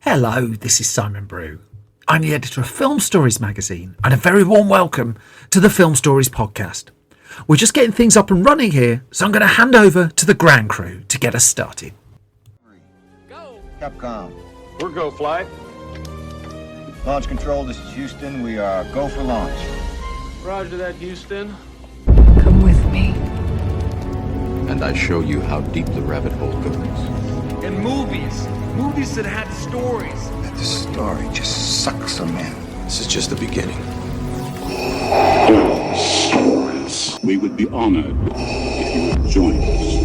Hello, this is Simon Brew. I'm the editor of Film Stories magazine, and a very warm welcome to the Film Stories podcast. We're just getting things up and running here, so I'm going to hand over to the ground crew to get us started. Go! Capcom. We're go flight. Launch control, this is Houston. We are go for launch. Roger that, Houston. Come with me. And I show you how deep the rabbit hole goes. And movies that had stories. That the story just sucks them in. This is just the beginning. Stories. We would be honored if you would join us.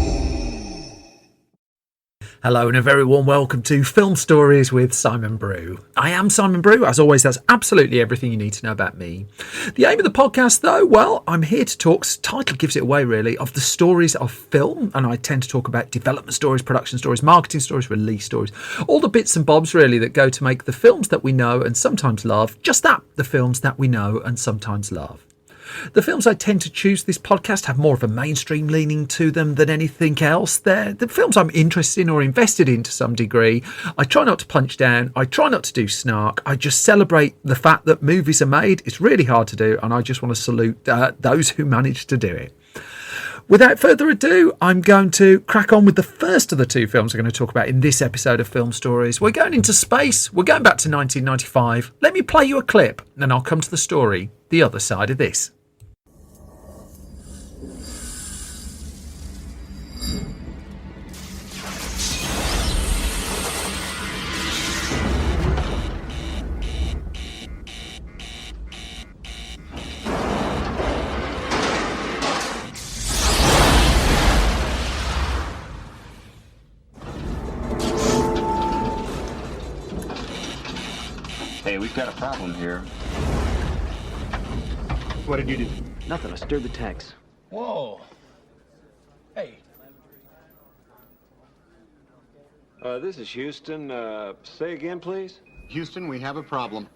Hello and a very warm welcome to Film Stories with Simon Brew. I am Simon Brew. As always, that's absolutely everything you need to know about me. The aim of the podcast, though, well, I'm here to talk, title gives it away really, of the stories of film. And I tend to talk about development stories, production stories, marketing stories, release stories, all the bits and bobs really that go to make the films that we know and sometimes love, just that, the films that we know and sometimes love. The films I tend to choose this podcast have more of a mainstream leaning to them than anything else. They're the films I'm interested in or invested in to some degree. I try not to punch down. I try not to do snark. I just celebrate the fact that movies are made. It's really hard to do, and I just want to salute those who managed to do it. Without further ado, I'm going to crack on with the first of the two films we're going to talk about in this episode of Film Stories. We're going into space. We're going back to 1995. Let me play you a clip, and then I'll come to the story the other side of this. Hey, we've got a problem here. What did you do? Nothing, I stirred the tanks. Whoa. Hey. This is Houston. Say again, please. Houston, we have a problem.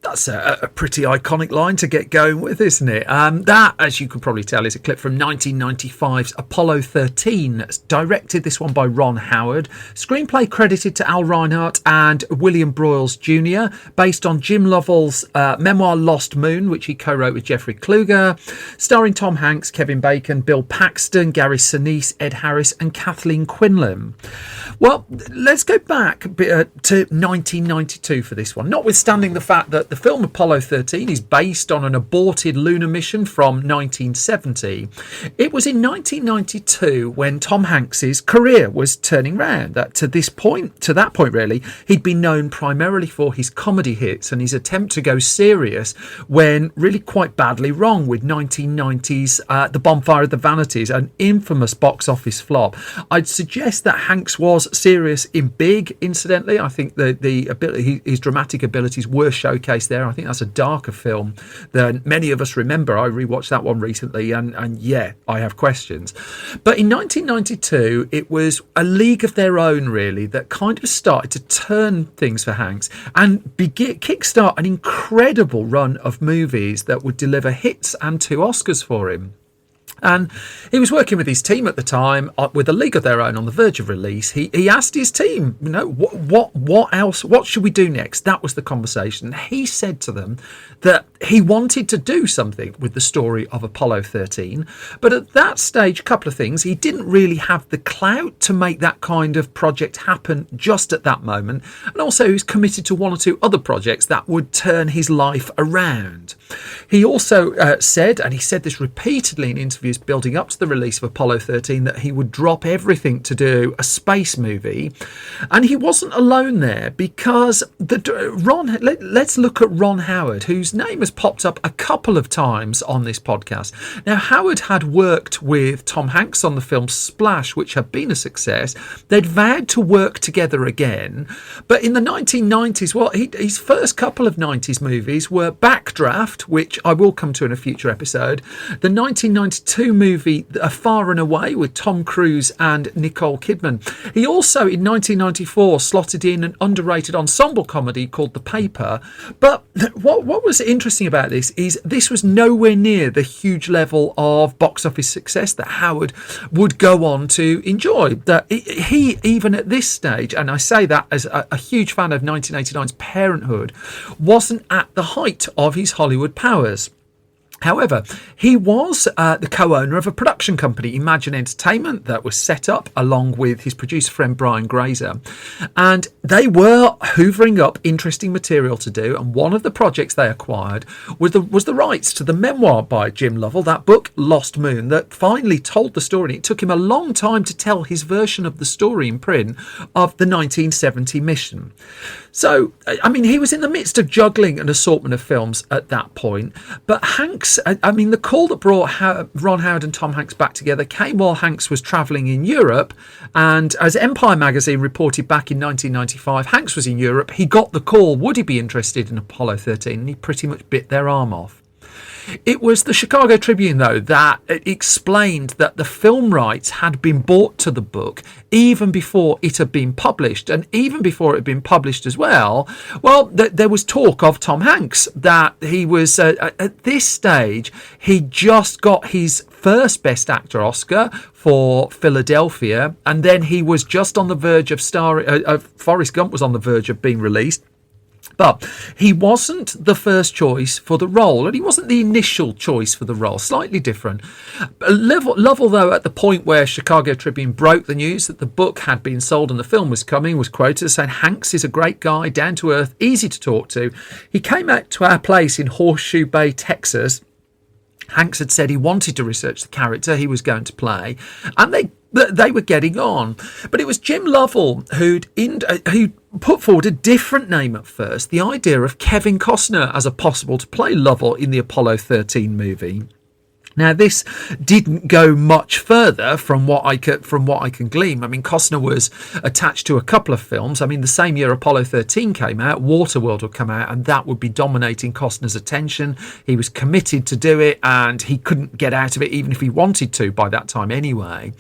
That's a pretty iconic line to get going with, isn't it? That, as you can probably tell, is a clip from 1995's Apollo 13. It's directed, this one by Ron Howard. Screenplay credited to Al Reinhardt and William Broyles Jr., based on Jim Lovell's memoir Lost Moon, which he co-wrote with Jeffrey Kluger, starring Tom Hanks, Kevin Bacon, Bill Paxton, Gary Sinise, Ed Harris and Kathleen Quinlan. Well, let's go back to 1992 for this one, notwithstanding the fact that the film Apollo 13 is based on an aborted lunar mission from 1970. It was in 1992 when Tom Hanks's career was turning round. To that point really, he'd been known primarily for his comedy hits and his attempt to go serious when really quite badly wrong with 1990's The Bonfire of the Vanities, an infamous box office flop. I'd suggest that Hanks was serious in Big, incidentally. I think the ability, his dramatic abilities were showcased there. I think that's a darker film than many of us remember. I rewatched that one recently and yeah, I have questions. But in 1992, it was a league of their own really that kind of started to turn things for Hanks and kickstart an incredible run of movies that would deliver hits and 2 Oscars for him. And he was working with his team at the time with a league of their own on the verge of release. He asked his team, you know, what else? What should we do next? That was the conversation. He said to them that he wanted to do something with the story of Apollo 13. But at that stage, a couple of things. He didn't really have the clout to make that kind of project happen just at that moment. And also he was committed to 1 or 2 other projects that would turn his life around. He also said, and he said this repeatedly in interviews building up to the release of Apollo 13, that he would drop everything to do a space movie. And he wasn't alone there, because let's look at Ron Howard, whose name has popped up a couple of times on this podcast. Now, Howard had worked with Tom Hanks on the film Splash, which had been a success. They'd vowed to work together again, but in the 1990s, well, his first couple of 90s movies were Backdraft, which I will come to in a future episode, the 1992 1982 movie Far and Away with Tom Cruise and Nicole Kidman. He also in 1994 slotted in an underrated ensemble comedy called The Paper. But what was interesting about this is this was nowhere near the huge level of box office success that Howard would go on to enjoy. That he, even at this stage, and I say that as a huge fan of 1989's Parenthood, wasn't at the height of his Hollywood powers. However, he was the co-owner of a production company, Imagine Entertainment, that was set up along with his producer friend Brian Grazer. And they were hoovering up interesting material to do. And one of the projects they acquired was the rights to the memoir by Jim Lovell, that book, Lost Moon, that finally told the story. It took him a long time to tell his version of the story in print of the 1970 mission. So, I mean, he was in the midst of juggling an assortment of films at that point. But Hanks, I mean, the call that brought Ron Howard and Tom Hanks back together came while Hanks was travelling in Europe. And as Empire magazine reported back in 1995, Hanks was in Europe. He got the call, would he be interested in Apollo 13? And he pretty much bit their arm off. It was the Chicago Tribune, though, that explained that the film rights had been bought to the book even before it had been published. And even before it had been published as well, there was talk of Tom Hanks, that he was, at this stage, he just got his first Best Actor Oscar for Philadelphia, and then he was just on the verge of Forrest Gump was on the verge of being released. But he wasn't the first choice for the role, and he wasn't the initial choice for the role, slightly different. Lovell, though, at the point where Chicago Tribune broke the news that the book had been sold and the film was coming, was quoted as saying, Hanks is a great guy, down to earth, easy to talk to. He came out to our place in Horseshoe Bay, Texas. Hanks had said he wanted to research the character he was going to play, and they were getting on. But it was Jim Lovell who put forward a different name at first, the idea of Kevin Costner as a possible to play Lovell in the Apollo 13 movie. Now, this didn't go much further from what I can glean. I mean, Costner was attached to a couple of films. I mean, the same year Apollo 13 came out, Waterworld would come out, and that would be dominating Costner's attention. He was committed to do it, and he couldn't get out of it, even if he wanted to by that time anyway.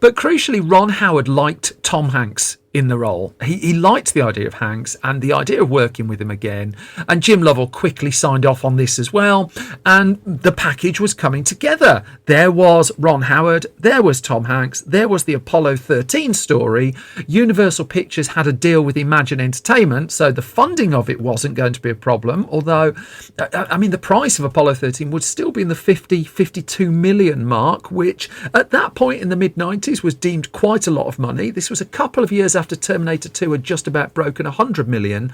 But crucially, Ron Howard liked Tom Hanks in the role. He liked the idea of Hanks and the idea of working with him again. And Jim Lovell quickly signed off on this as well. And the package was coming together. There was Ron Howard, there was Tom Hanks, there was the Apollo 13 story. Universal Pictures had a deal with Imagine Entertainment, so the funding of it wasn't going to be a problem. Although, I mean, the price of Apollo 13 would still be in the 52 million mark, which at that point in the mid-90s was deemed quite a lot of money. This was a couple of years after Terminator 2 had just about broken 100 million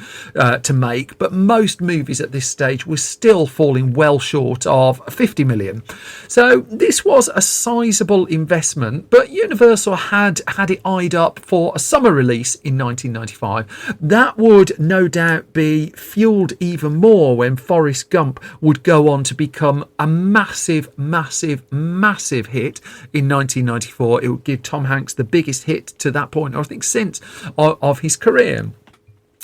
to make, but most movies at this stage were still falling well short of 50 million. So this was a sizable investment, but Universal had it eyed up for a summer release in 1995. That would no doubt be fueled even more when Forrest Gump would go on to become a massive, massive, massive hit in 1994. It would give Tom Hanks the biggest hit to that point, I think, since of his career.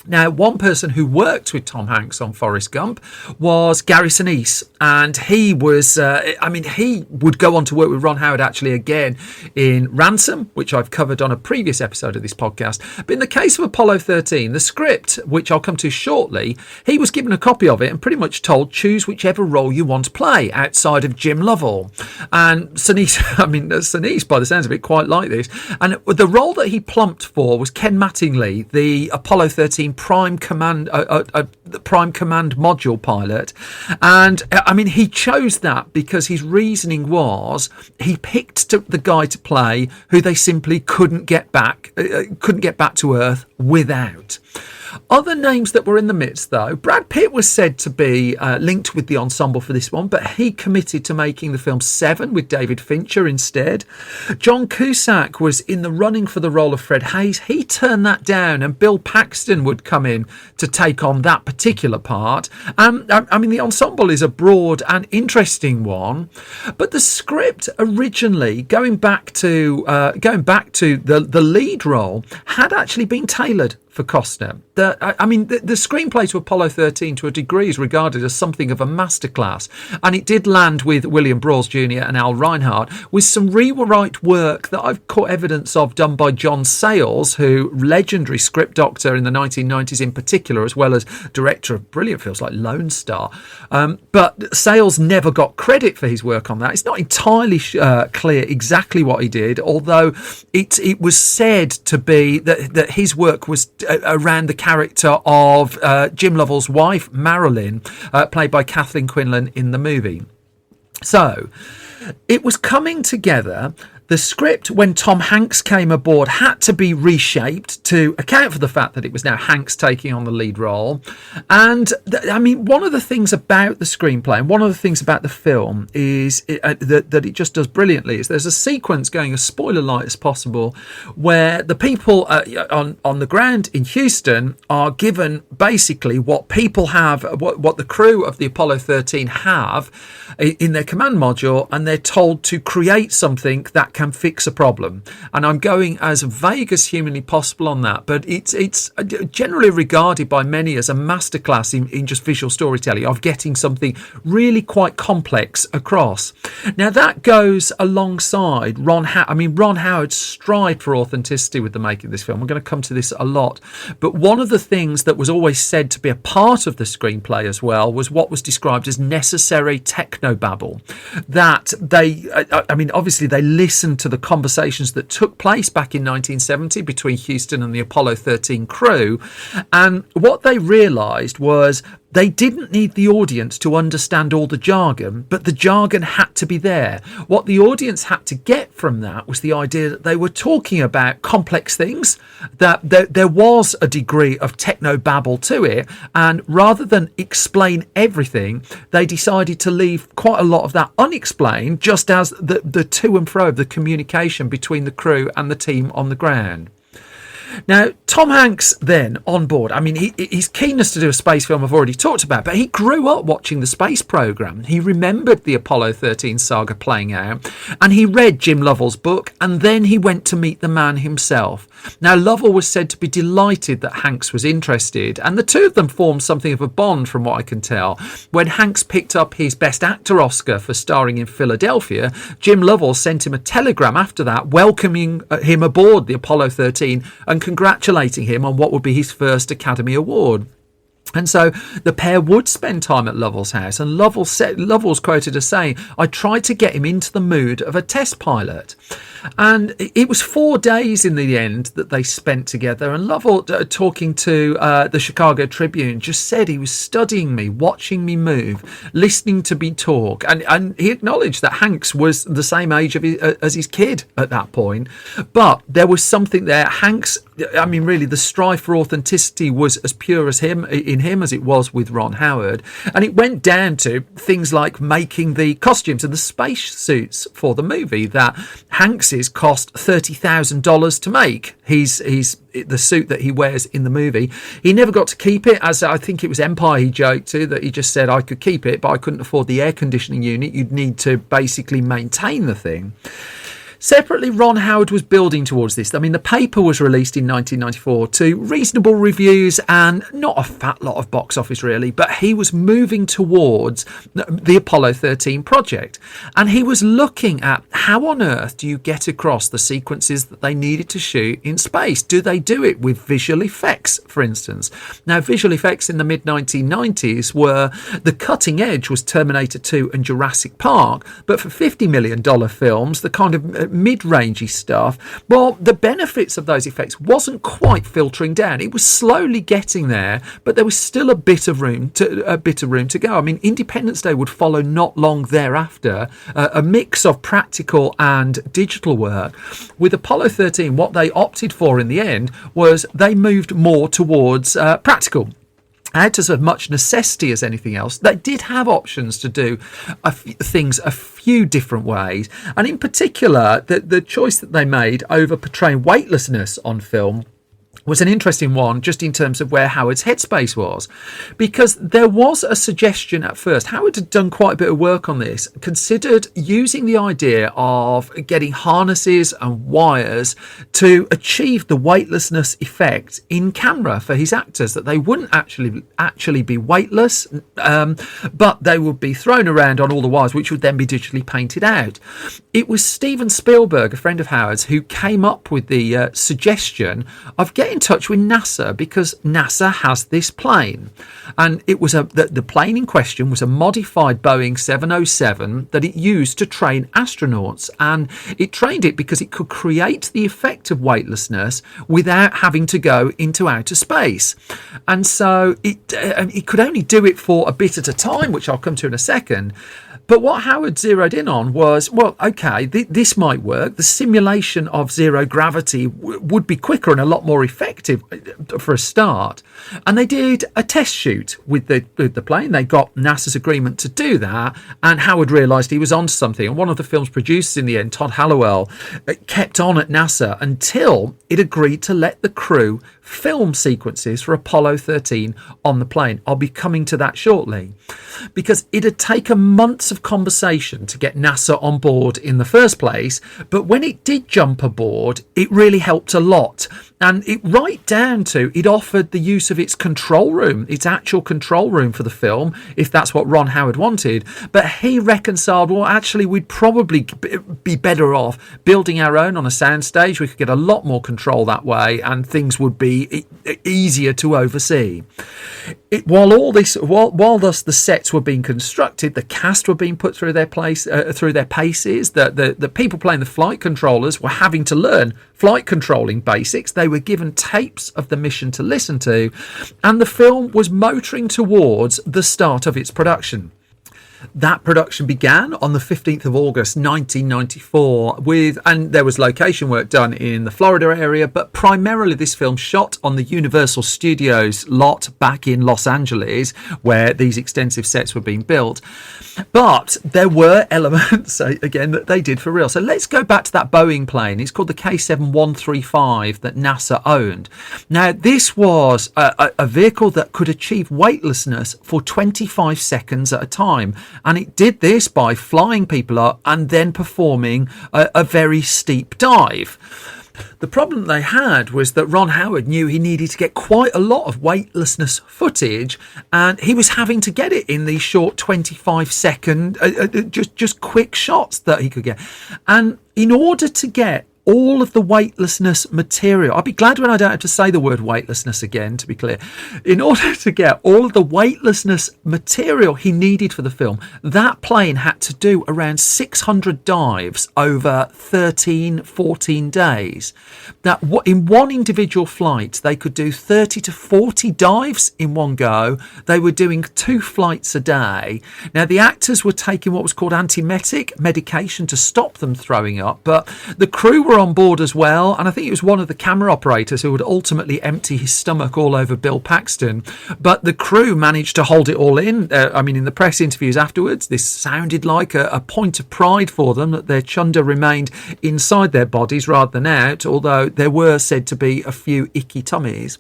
Now, one person who worked with Tom Hanks on Forrest Gump was Gary Sinise, and he was, he would go on to work with Ron Howard actually again in Ransom, which I've covered on a previous episode of this podcast. But in the case of Apollo 13, the script, which I'll come to shortly, he was given a copy of it and pretty much told, choose whichever role you want to play outside of Jim Lovell. And Sinise, by the sounds of it, quite like this. And the role that he plumped for was Ken Mattingly, the Apollo 13 Prime Command module pilot. And I mean, he chose that because his reasoning was he picked the guy to play who they simply couldn't get back to Earth without. Other names that were in the midst, though, Brad Pitt was said to be linked with the ensemble for this one, but he committed to making the film Seven with David Fincher instead. John Cusack was in the running for the role of Fred Hayes. He turned that down, and Bill Paxton would come in to take on that particular part. The ensemble is a broad and interesting one, but the script originally, going back to the lead role, had actually been tailored for Costner. The screenplay to Apollo 13 to a degree is regarded as something of a masterclass, and it did land with William Brawls Jr. and Al Reinhardt with some rewrite work that I've caught evidence of done by John Sayles, who legendary script doctor in the 1990s in particular, as well as director of brilliant films like Lone Star. But Sayles never got credit for his work on that. It's not entirely clear exactly what he did, although it was said to be that his work was around the character of Jim Lovell's wife, Marilyn, played by Kathleen Quinlan in the movie. So it was coming together. The script, when Tom Hanks came aboard, had to be reshaped to account for the fact that it was now Hanks taking on the lead role. And one of the things about the screenplay and one of the things about the film is that it just does brilliantly is there's a sequence going as spoiler light as possible where the people on the ground in Houston are given basically what people have, what the crew of the Apollo 13 have in their command module, and they're told to create something that can fix a problem. And I'm going as vague as humanly possible on that, but it's generally regarded by many as a masterclass in just visual storytelling of getting something really quite complex across. Now that goes alongside Ron Howard's strive for authenticity with the making of this film. We're going to come to this a lot, but one of the things that was always said to be a part of the screenplay as well was what was described as necessary technobabble. That obviously they listened to the conversations that took place back in 1970 between Houston and the Apollo 13 crew, and what they realised was they didn't need the audience to understand all the jargon, but the jargon had to be there. What the audience had to get from that was the idea that they were talking about complex things, that there was a degree of technobabble to it, and rather than explain everything, they decided to leave quite a lot of that unexplained, just as the to and fro of the communication between the crew and the team on the ground. Now, Tom Hanks then on board. His keenness to do a space film I've already talked about, but he grew up watching the space program. He remembered the Apollo 13 saga playing out, and he read Jim Lovell's book, and then he went to meet the man himself. Now, Lovell was said to be delighted that Hanks was interested, and the two of them formed something of a bond from what I can tell. When Hanks picked up his Best Actor Oscar for starring in Philadelphia, Jim Lovell sent him a telegram after that welcoming him aboard the Apollo 13 and congratulating him on what would be his first Academy Award. And so the pair would spend time at Lovell's house, and Lovell's quoted as saying, "I tried to get him into the mood of a test pilot." And it was 4 days in the end that they spent together. And Lovell, talking to the Chicago Tribune, just said he was studying me, watching me move, listening to me talk. And he acknowledged that Hanks was the same age as his kid at that point. But there was something there. Hanks, really, the strive for authenticity was as pure as in him as it was with Ron Howard. And it went down to things like making the costumes and the space suits for the movie, that Hanks's cost $30,000 to make. He's the suit that he wears in the movie. He never got to keep it, as I think it was Empire he joked to, that he just said, "I could keep it, but I couldn't afford the air conditioning unit. You'd need to basically maintain the thing." Separately, Ron Howard was building towards this. The paper was released in 1994 to reasonable reviews and not a fat lot of box office really, but he was moving towards the Apollo 13 project. And he was looking at how on earth do you get across the sequences that they needed to shoot in space? Do they do it with visual effects, for instance? Now, visual effects in the mid-1990s were, the cutting edge was Terminator 2 and Jurassic Park, but for $50 million films, the kind of mid-rangey stuff, well, the benefits of those effects wasn't quite filtering down. It was slowly getting there, but there was still a bit of room to go. Independence Day would follow not long thereafter, a mix of practical and digital work. With Apollo 13, what they opted for in the end was they moved more towards practical. Out of as much necessity as anything else. They did have options to do things a few different ways, and in particular the choice that they made over portraying weightlessness on film was an interesting one just in terms of where Howard's headspace was, because there was a suggestion at first. Howard had done quite a bit of work on this, considered using the idea of getting harnesses and wires to achieve the weightlessness effect in camera for his actors, that they wouldn't actually be weightless, but they would be thrown around on all the wires, which would then be digitally painted out. It was Steven Spielberg, a friend of Howard's, who came up with the suggestion of getting in touch with NASA, because NASA has this plane, and it was the plane in question was a modified Boeing 707 that it used to train astronauts, and it trained it because it could create the effect of weightlessness without having to go into outer space. And so it could only do it for a bit at a time, which I'll come to in a second. But what Howard zeroed in on was, well, okay, this might work. The simulation of zero gravity would be quicker and a lot more effective for a start. And they did a test shoot with the plane. They got NASA's agreement to do that. And Howard realised he was on something. And one of the film's producers in the end, Todd Hallowell, kept on at NASA until it agreed to let the crew film sequences for Apollo 13 on the plane. I'll be coming to that shortly, because it had taken months of conversation to get NASA on board in the first place, but when it did jump aboard, it really helped a lot. And it right down to, it offered the use of its control room, its actual control room for the film, if that's what Ron Howard wanted. But he reconciled, well, actually, we'd probably be better off building our own on a soundstage. We could get a lot more control that way, and things would be easier to oversee. While thus the sets were being constructed, the cast were being put through their paces. The people playing the flight controllers were having to learn flight controlling basics. They were given tapes of the mission to listen to, and the film was motoring towards the start of its production. That production began on the 15th of August 1994 and there was location work done in the Florida area, but primarily this film shot on the Universal Studios lot back in Los Angeles, where these extensive sets were being built. But there were elements, again, that they did for real. So let's go back to that Boeing plane. It's called the KC-135 that NASA owned. Now, this was a vehicle that could achieve weightlessness for 25 seconds at a time. And it did this by flying people up and then performing a very steep dive. The problem they had was that Ron Howard knew he needed to get quite a lot of weightlessness footage, and he was having to get it in these short 25-second, just quick shots that he could get. And in order to get all of the weightlessness material, I'll be glad when I don't have to say the word weightlessness again, to be clear. In order to get all of the weightlessness material he needed for the film, that plane had to do around 600 dives over 14 days. That in one individual flight, they could do 30 to 40 dives in one go. They were doing 2 flights a day. Now, the actors were taking what was called antiemetic medication to stop them throwing up, but the crew were on board as well, and I think it was one of the camera operators who would ultimately empty his stomach all over Bill Paxton, but the crew managed to hold it all in. In the press interviews afterwards, this sounded like a point of pride for them, that their chunder remained inside their bodies rather than out, although there were said to be a few icky tummies.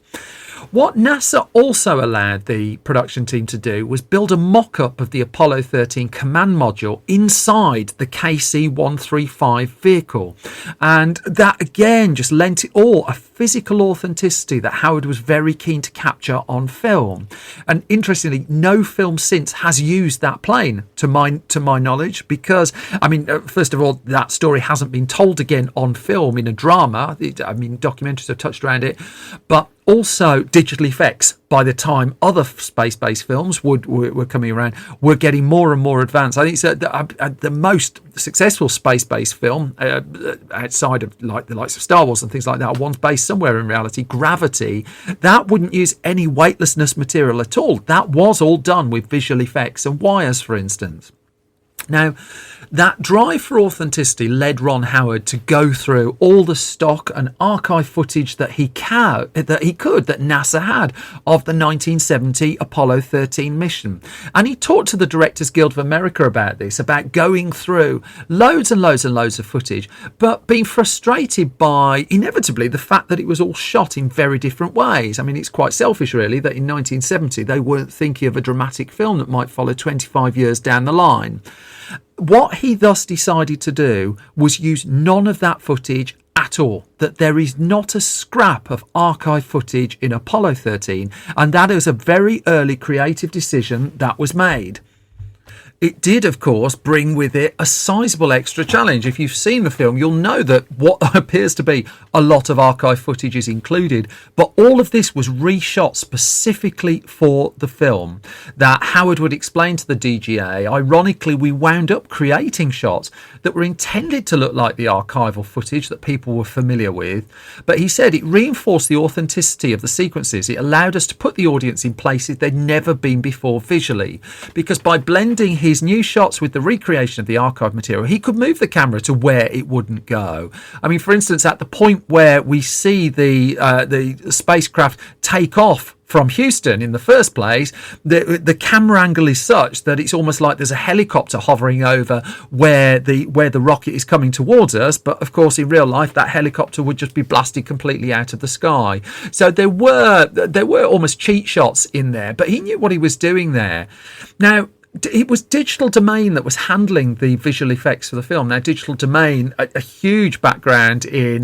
What NASA also allowed the production team to do was build a mock-up of the Apollo 13 command module inside the KC-135 vehicle. And that, again, just lent it all a physical authenticity that Howard was very keen to capture on film. And interestingly, no film since has used that plane, to my knowledge, because, first of all, that story hasn't been told again on film in a drama. Documentaries have touched around it, but also digital effects, by the time other space-based films were coming around, were getting more and more advanced. I think the most successful space-based film outside of like the likes of Star Wars and things like that, one's based somewhere in reality, Gravity, that wouldn't use any weightlessness material at all. That was all done with visual effects and wires, for instance. Now, that drive for authenticity led Ron Howard to go through all the stock and archive footage that that NASA had of the 1970 Apollo 13 mission. And he talked to the Directors Guild of America about this, about going through loads and loads and loads of footage, but being frustrated by, inevitably, the fact that it was all shot in very different ways. I mean, it's quite selfish, really, that in 1970 they weren't thinking of a dramatic film that might follow 25 years down the line. What he thus decided to do was use none of that footage at all, that there is not a scrap of archive footage in Apollo 13, and that is a very early creative decision that was made. It did, of course, bring with it a sizable extra challenge. If you've seen the film, you'll know that what appears to be a lot of archive footage is included, but all of this was reshot specifically for the film. That Howard would explain to the DGA, ironically, we wound up creating shots that were intended to look like the archival footage that people were familiar with, but he said it reinforced the authenticity of the sequences. It allowed us to put the audience in places they'd never been before visually, because by blending his new shots with the recreation of the archive material, he could move the camera to where it wouldn't go. I mean, for instance, at the point where we see the spacecraft take off from Houston in the first place, the camera angle is such that it's almost like there's a helicopter hovering over where the rocket is coming towards us, but of course in real life that helicopter would just be blasted completely out of the sky. So there were almost cheat shots in there, but he knew what he was doing there. Now, it was Digital Domain that was handling the visual effects for the film. Now, Digital Domain, a huge background in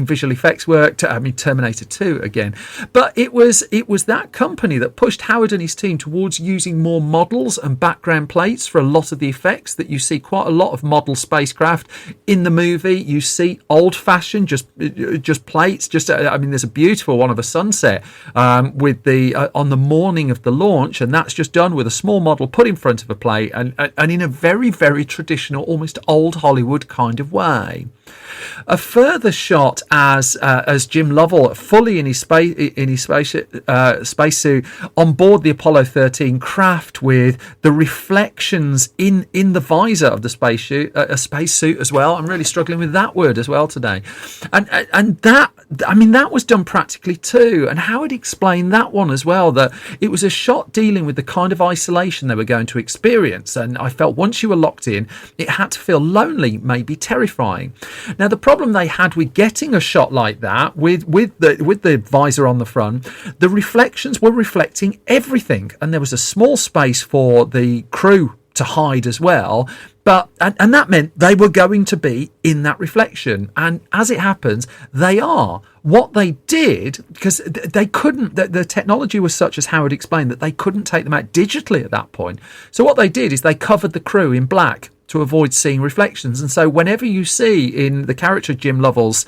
visual effects work. Terminator 2 again, but it was that company that pushed Howard and his team towards using more models and background plates for a lot of the effects. That you see quite a lot of model spacecraft in the movie. You see old-fashioned just plates. There's a beautiful one of a sunset with on the morning of the launch, and that's just done with a small model put in front of a plate and in a very, very traditional, almost old Hollywood kind of way. A further shot as Jim Lovell, fully in his spacesuit on board the Apollo 13 craft, with the reflections in the visor of the spacesuit as well. I'm really struggling with that word as well today, and that was done practically too. And Howard explained that one as well, that it was a shot dealing with the kind of isolation they were going to experience, and I felt once you were locked in, it had to feel lonely, maybe terrifying. Now, the problem they had with getting a shot like that, with the visor on the front, the reflections were reflecting everything, and there was a small space for the crew to hide as well, but and that meant they were going to be in that reflection, and as it happens, they are. What they did, because they couldn't, the technology was such, as Howard explained, that they couldn't take them out digitally at that point. So what they did is they covered the crew in black to avoid seeing reflections. And so whenever you see in the character of Jim Lovell's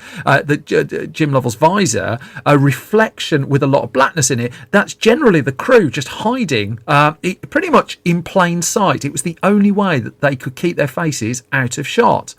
visor a reflection with a lot of blackness in it, that's generally the crew just hiding pretty much in plain sight. It was the only way that they could keep their faces out of shot.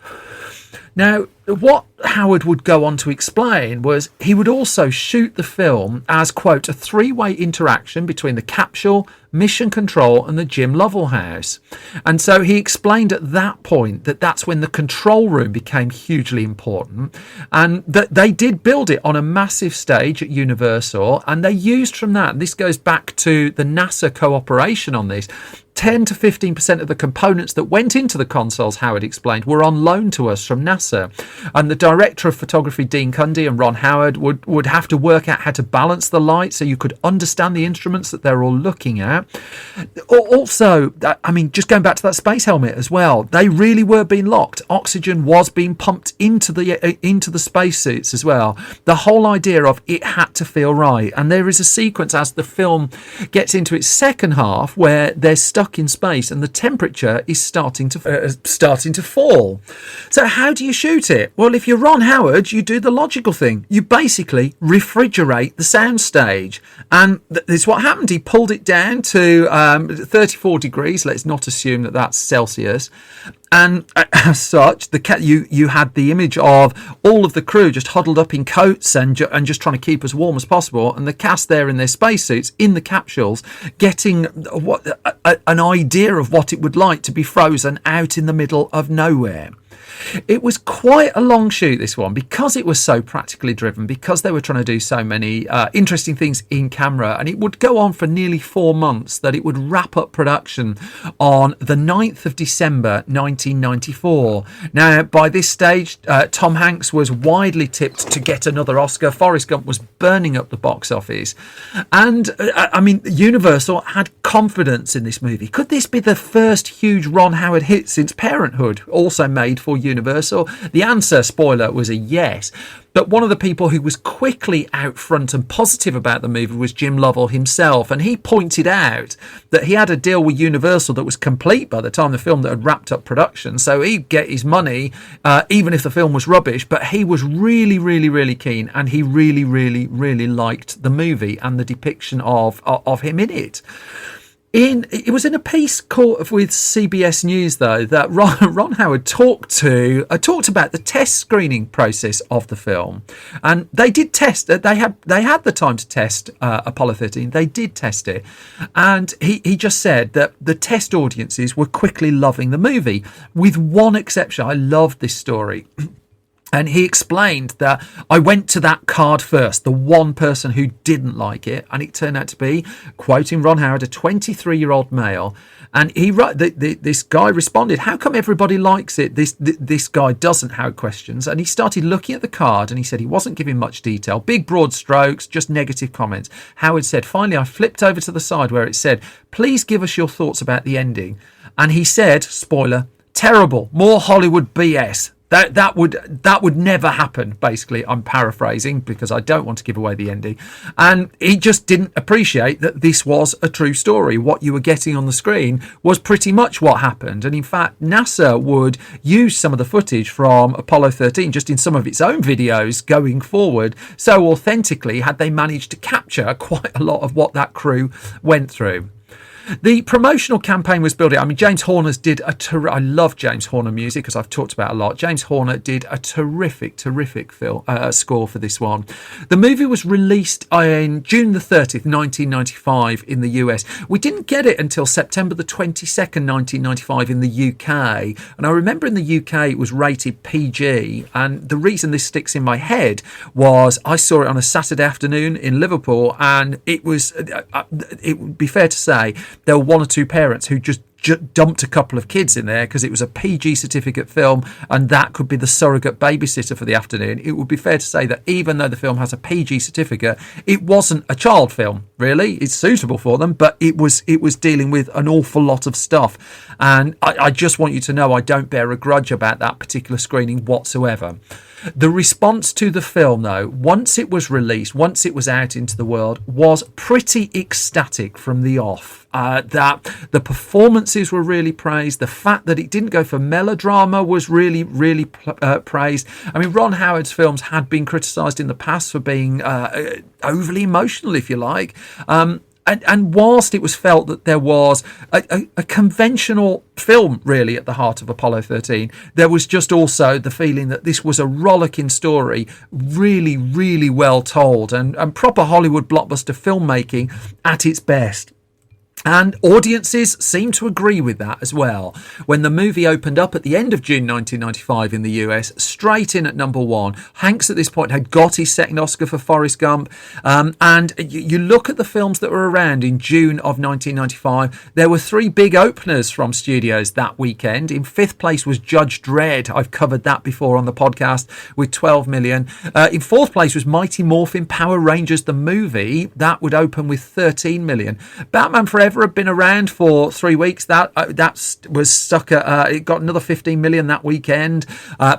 Now, what Howard would go on to explain was he would also shoot the film as, quote, a three-way interaction between the capsule, mission control and the Jim Lovell house. And so he explained at that point that that's when the control room became hugely important, and that they did build it on a massive stage at Universal, and they used from that, and this goes back to the NASA cooperation on this, 10 to 15% of the components that went into the consoles, Howard explained, were on loan to us from NASA. And the director of photography, Dean Cundy, and Ron Howard would have to work out how to balance the light so you could understand the instruments that they're all looking at. Also, just going back to that space helmet as well, they really were being locked. Oxygen was being pumped into the spacesuits as well. The whole idea of it had to feel right. And there is a sequence as the film gets into its second half where they're stuck in space and the temperature is starting to fall. So how do you shoot it? Well, if you're Ron Howard, you do the logical thing. You basically refrigerate the soundstage, and this is what happened. He pulled it down to 34 degrees. Let's not assume that that's Celsius, And as such, you had the image of all of the crew just huddled up in coats and just trying to keep as warm as possible, and the cast there in their spacesuits in the capsules, getting an idea of what it would like to be frozen out in the middle of nowhere. It was quite a long shoot, this one, because it was so practically driven, because they were trying to do so many interesting things in camera, and it would go on for nearly 4 months, that it would wrap up production on the 9th of December 1994. Now, by this stage, Tom Hanks was widely tipped to get another Oscar. Forrest Gump was burning up the box office. And, I mean, Universal had confidence in this movie. Could this be the first huge Ron Howard hit since Parenthood, also made for Universal? The answer, spoiler, was a yes. But one of the people who was quickly out front and positive about the movie was Jim Lovell himself, and he pointed out that he had a deal with Universal that was complete by the time the film that had wrapped up production, so he'd get his money even if the film was rubbish. But he was really, really, really keen, and he really, really, really liked the movie and the depiction of him in it. It was in a piece with CBS News, though, that Ron Howard talked about the test screening process of the film, and they did test. They had the time to test Apollo 13. They did test it, and he just said that the test audiences were quickly loving the movie, with one exception. I loved this story. And he explained that I went to that card first, the one person who didn't like it, and it turned out to be, quoting Ron Howard, a 23-year-old male. And this guy responded, "How come everybody likes it? This guy doesn't." Howard questions, and he started looking at the card, and he said he wasn't giving much detail, big broad strokes, just negative comments. Howard said, "Finally, I flipped over to the side where it said, 'Please give us your thoughts about the ending.' And he said, spoiler, 'Terrible, more Hollywood BS.' That would never happen." Basically, I'm paraphrasing because I don't want to give away the ending. And he just didn't appreciate that this was a true story. What you were getting on the screen was pretty much what happened. And in fact, NASA would use some of the footage from Apollo 13 just in some of its own videos going forward. So authentically had they managed to capture quite a lot of what that crew went through. The promotional campaign was building. I mean, James Horner's did I love James Horner music, as I've talked about a lot. James Horner did a terrific score for this one. The movie was released on June the 30th, 1995 in the US. We didn't get it until September the 22nd, 1995 in the UK. And I remember in the UK it was rated PG. And the reason this sticks in my head was I saw it on a Saturday afternoon in Liverpool, and it would be fair to say there were one or two parents who just dumped a couple of kids in there because it was a PG certificate film, and that could be the surrogate babysitter for the afternoon. It would be fair to say that even though the film has a PG certificate, it wasn't a child film, really. It's suitable for them, but it was dealing with an awful lot of stuff. And I just want you to know I don't bear a grudge about that particular screening whatsoever. The response to the film, though, once it was released, once it was out into the world, was pretty ecstatic from the off. That the performances were really praised. The fact that it didn't go for melodrama was really, really praised. I mean, Ron Howard's films had been criticised in the past for being overly emotional, if you like. And whilst it was felt that there was a conventional film really at the heart of Apollo 13, there was just also the feeling that this was a rollicking story, really, really well told, and proper Hollywood blockbuster filmmaking at its best. And audiences seem to agree with that as well. When the movie opened up at the end of June 1995 in the US, straight in at number one, Hanks at this point had got his second Oscar for Forrest Gump. And you look at the films that were around in June of 1995, there were three big openers from studios that weekend. In fifth place was Judge Dredd. I've covered that before on the podcast with 12 million. In fourth place was Mighty Morphin Power Rangers the movie. That would open with 13 million. Batman Forever had been around for 3 weeks. That was stuck at it got another 15 million that weekend.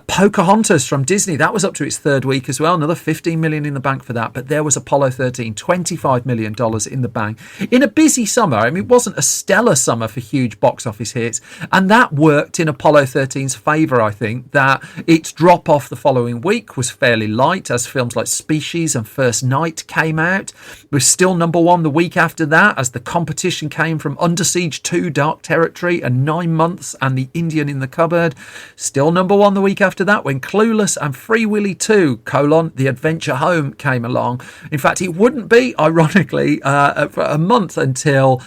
Pocahontas from Disney, that was up to its third week as well, another 15 million in the bank for that. But there was Apollo 13, $25 million in the bank in a busy summer. I mean, it wasn't a stellar summer for huge box office hits, and that worked in Apollo 13's favour. I think that its drop off the following week was fairly light as films like Species and First Night came out. It was still number one the week after that as the competition opposition came from Under Siege 2, Dark Territory, and 9 Months, and The Indian in the Cupboard. Still number one the week after that when Clueless and Free Willy 2, The Adventure Home came along. In fact, it wouldn't be, ironically, for a month until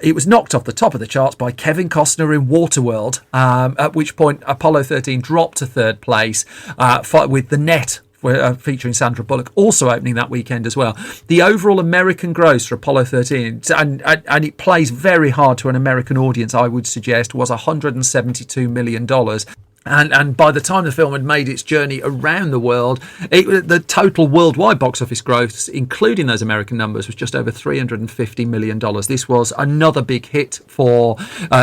it was knocked off the top of the charts by Kevin Costner in Waterworld, at which point Apollo 13 dropped to third place with The Net, featuring Sandra Bullock, also opening that weekend as well. The overall American gross for Apollo 13, and it plays very hard to an American audience, I would suggest, was $172 million. And by the time the film had made its journey around the world, the total worldwide box office gross, including those American numbers, was just over $350 million. This was another big hit for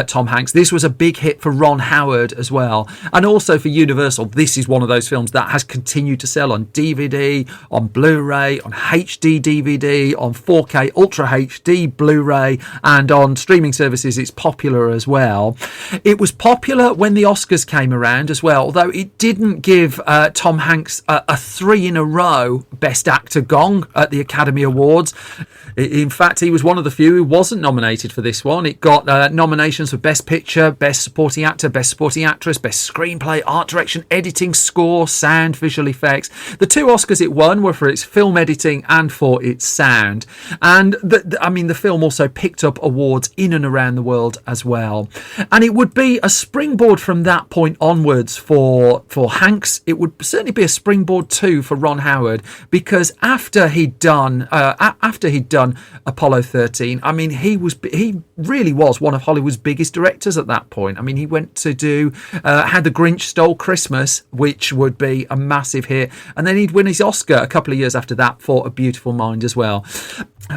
Tom Hanks. This was a big hit for Ron Howard as well. And also for Universal, this is one of those films that has continued to sell on DVD, on Blu-ray, on HD DVD, on 4K Ultra HD Blu-ray, and on streaming services. It's popular as well. It was popular when the Oscars came around as well, although it didn't give Tom Hanks a 3 in a row Best Actor gong at the Academy Awards. In fact, he was one of the few who wasn't nominated for this one. It got nominations for Best Picture, Best Supporting Actor, Best Supporting Actress, Best Screenplay, Art Direction, Editing, Score, Sound, Visual Effects. The 2 Oscars it won were for its film editing and for its sound. And the film also picked up awards in and around the world as well. And it would be a springboard from that point onwards for Hanks. It would certainly be a springboard too for Ron Howard, because after he'd done Apollo 13, I mean, he really was one of Hollywood's biggest directors at that point. I mean, he went to do How the Grinch Stole Christmas, which would be a massive hit, and then he'd win his Oscar a couple of years after that for A Beautiful Mind as well.